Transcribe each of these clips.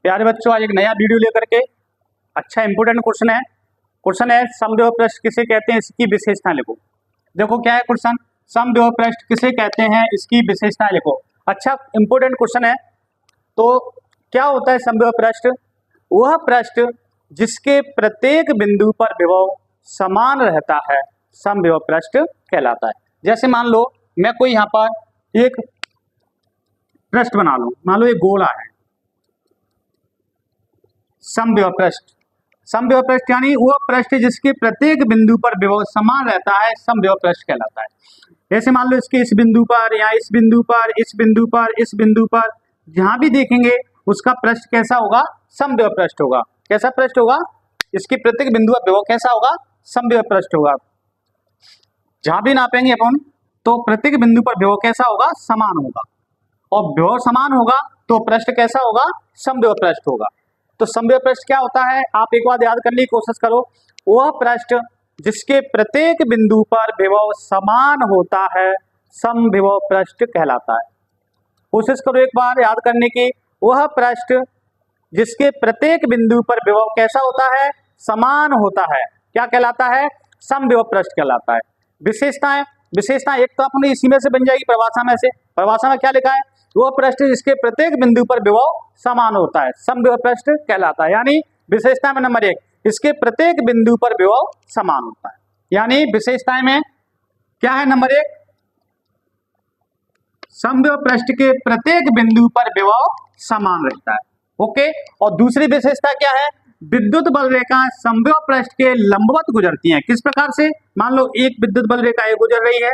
प्यारे बच्चों, आज एक नया वीडियो लेकर के अच्छा इंपोर्टेंट क्वेश्चन है समद्विबाहु पृष्ठ किसे कहते हैं, इसकी विशेषताएं लिखो। देखो क्या है क्वेश्चन, समद्विबाहु पृष्ठ किसे कहते हैं, इसकी विशेषताएं लिखो। अच्छा इंपोर्टेंट क्वेश्चन है। तो क्या होता है समद्विबाहु पृष्ठ? वह पृष्ठ जिसके प्रत्येक बिंदु पर विभव समान रहता है समद्विबाहु पृष्ठ कहलाता है। जैसे मान लो मैं कोई यहाँ पर एक पृष्ठ बना लूं, मान लो एक गोला है, समद्विबाहु पृष्ठ यानी वह पृष्ठ जिसके प्रत्येक बिंदु पर विभव समान रहता है समद्विबाहु पृष्ठ कहलाता है। जैसे मान लो इसके इस बिंदु पर या इस बिंदु पर, इस बिंदु पर, इस बिंदु पर जहां भी देखेंगे उसका पृष्ठ कैसा होगा? समद्विबाहु पृष्ठ होगा। कैसा पृष्ठ होगा? इसके प्रत्येक बिंदु पर विभव कैसा होगा? समद्विबाहु पृष्ठ होगा। जहां भी नापेंगे अपन तो प्रत्येक बिंदु पर विभव कैसा होगा? समान होगा। और विभव समान होगा तो पृष्ठ कैसा होगा? समद्विबाहु पृष्ठ होगा। तो समद्विबाहु पृष्ठ क्या होता है? आप एक बार याद करने की कोशिश करो। वह पृष्ठ जिसके प्रत्येक बिंदु पर विभव समान होता है समद्विबाहु पृष्ठ कहलाता है। कोशिश करो एक बार याद करने की। वह पृष्ठ जिसके प्रत्येक बिंदु पर विभव कैसा होता है? समान होता है। क्या कहलाता है? समद्विबाहु पृष्ठ कहलाता है। विशेषताएं एक तो अपने इसी में से बन जाएगी परिभाषा में से। परिभाषा में क्या लिखा है? वह पृष्ठ जिसके प्रत्येक बिंदु पर विभव समान होता है समद्विबाहु पृष्ठ कहलाता है। यानी विशेषता में नंबर 1, इसके प्रत्येक बिंदु पर विभव समान होता है। यानी विशेषताएं में क्या है? नंबर 1, समद्विबाहु पृष्ठ के प्रत्येक बिंदु पर विभव समान रहता है। ओके। और दूसरी विशेषता क्या है? विद्युत बल रेखाएं समद्विबाहु पृष्ठ के लंबवत गुजरती हैं। किस प्रकार से? मान लो एक विद्युत बल रेखा ये गुजर रही है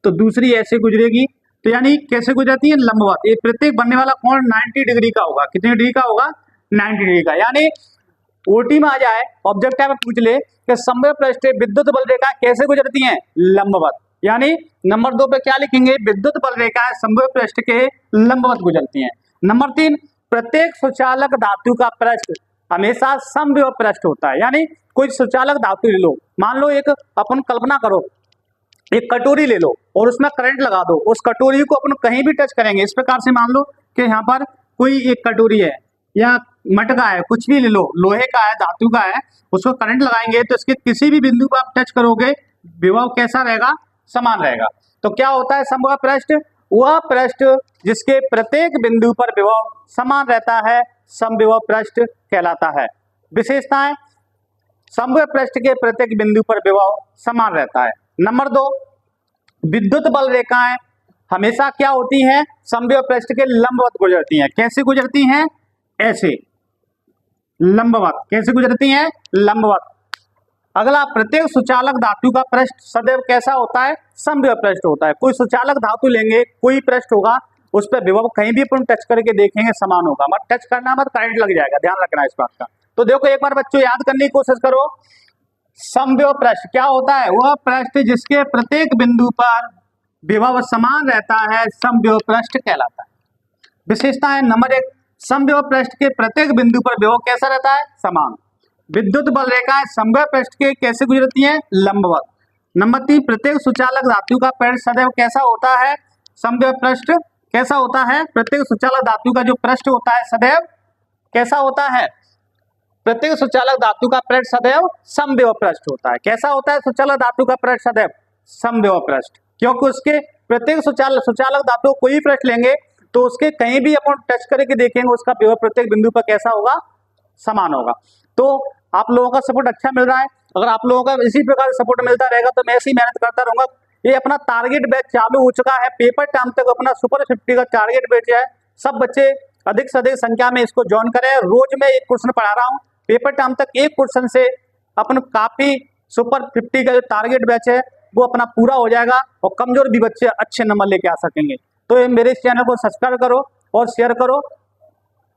तो दूसरी ऐसे गुजरेगी, तो यानी कैसे गुजरती है? लंबवत। ये प्रत्येक बनने वाला कोण 90 डिग्री का होगा। कितने डिग्री का होगा? 90 डिग्री का। यानी ओटी में आ जाए, ऑब्जेक्टिव में पूछ ले कि समद्विबाहु पृष्ठ विद्युत बल रेखा कैसे गुजरती हैं? लंबवत। यानी नंबर 2 पे क्या लिखेंगे? विद्युत बल रेखा समद्विबाहु पृष्ठ के लंबवत गुजरती हैं। नंबर 3, प्रत्येक सुचालक धातु का पृष्ठ हमेशा समद्विबाहु पृष्ठ होता है। यानी कोई सुचालक धातु ले लो, मान लो एक अपन कल्पना करो एक कटोरी ले लो और उसमें करंट लगा दो, उस कटोरी को अपन कहीं भी टच करेंगे। इस प्रकार से मान लो कि यहाँ पर कोई एक कटोरी है या मटका है, कुछ भी ले लो, लोहे का है, धातु का है, उसको करंट लगाएंगे तो इसके किसी भी बिंदु को आप टच करोगे विभव कैसा रहेगा? समान रहेगा। तो क्या होता है समद्विबाहु पृष्ठ? वह पृष्ठ जिसके प्रत्येक बिंदु पर विभव समान रहता है समद्विबाहु पृष्ठ कहलाता है। विशेषताएं, समद्विबाहु पृष्ठ के प्रत्येक बिंदु पर विभव समान रहता है। नंबर 2, विद्युत बल रेखाएं हमेशा क्या होती हैं? समद्विबाहु पृष्ठ के लंबवत गुजरती हैं। कैसे गुजरती हैं? ऐसे लंबवत। कैसे गुजरती हैं? लंबवत। अगला, प्रत्येक सुचालक धातु का पृष्ठ सदैव कैसा होता है? समद्विबाहु पृष्ठ होता है। कोई सुचालक धातु लेंगे, कोई पृष्ठ होगा, उस पर विभव कहीं भी अपन टच करके देखेंगे समान होगा। मत टच करना, मत करंट लग जाएगा, ध्यान रखना इस बात का। तो देखो एक बार बच्चों याद करने की कोशिश करो। समद्विबाहु पृष्ठ क्या होता है? वह पृष्ठ जिसके प्रत्येक बिंदु पर विभव समान रहता है समद्विबाहु पृष्ठ कहलाता है। विशेषताएं, नंबर 1, समद्विबाहु पृष्ठ के प्रत्येक बिंदु पर विभव कैसा रहता है? समान। विद्युत बल रेखाएं समद्विबाहु पृष्ठ के कैसे गुजरती हैं? लंबवत। नंबर 3, प्रत्येक सुचालक धातु का पृष्ठ सदैव कैसा होता है? समद्विबाहु पृष्ठ कैसा होता है? प्रत्येक सुचालक धातु का जो पृष्ठ होता है सदैव कैसा होता है? प्रत्येक सुचालक धातु का पृष्ठ सदैव समद्विबाहु पृष्ठ होता है। कैसा होता है सुचालक धातु का पृष्ठ? सदैव समद्विबाहु पृष्ठ। क्योंकि उसके प्रत्येक सुचालक धातु कोई पृष्ठ लेंगे तो उसके कहीं भी अपन टच करके देखेंगे उसका विभव प्रत्येक बिंदु पर कैसा होगा? समान होगा। तो आप लोगों का सपोर्ट अच्छा मिल रहा है। अगर आप लोगों का इसी प्रकार सपोर्ट मिलता रहेगा तो मैं ऐसी मेहनत करता रहूंगा। ये अपना टारगेट बैच चालू हो चुका है। पेपर टाइम तक अपना सुपर 50 का टारगेट बैच है। सब बच्चे अधिक से अधिक संख्या में इसको ज्वाइन करें। रोज मैं एक क्वेश्चन पढ़ा रहा हूँ। पेपर टाइम तक एक क्वेश्चन से अपन काफी सुपर 50 का जो टारगेट बैच है वो अपना पूरा हो जाएगा और कमजोर भी बच्चे अच्छे नंबर लेके आ सकेंगे। तो मेरे इस चैनल को सब्सक्राइब करो और शेयर करो,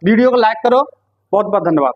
वीडियो को लाइक करो। बहुत बहुत धन्यवाद।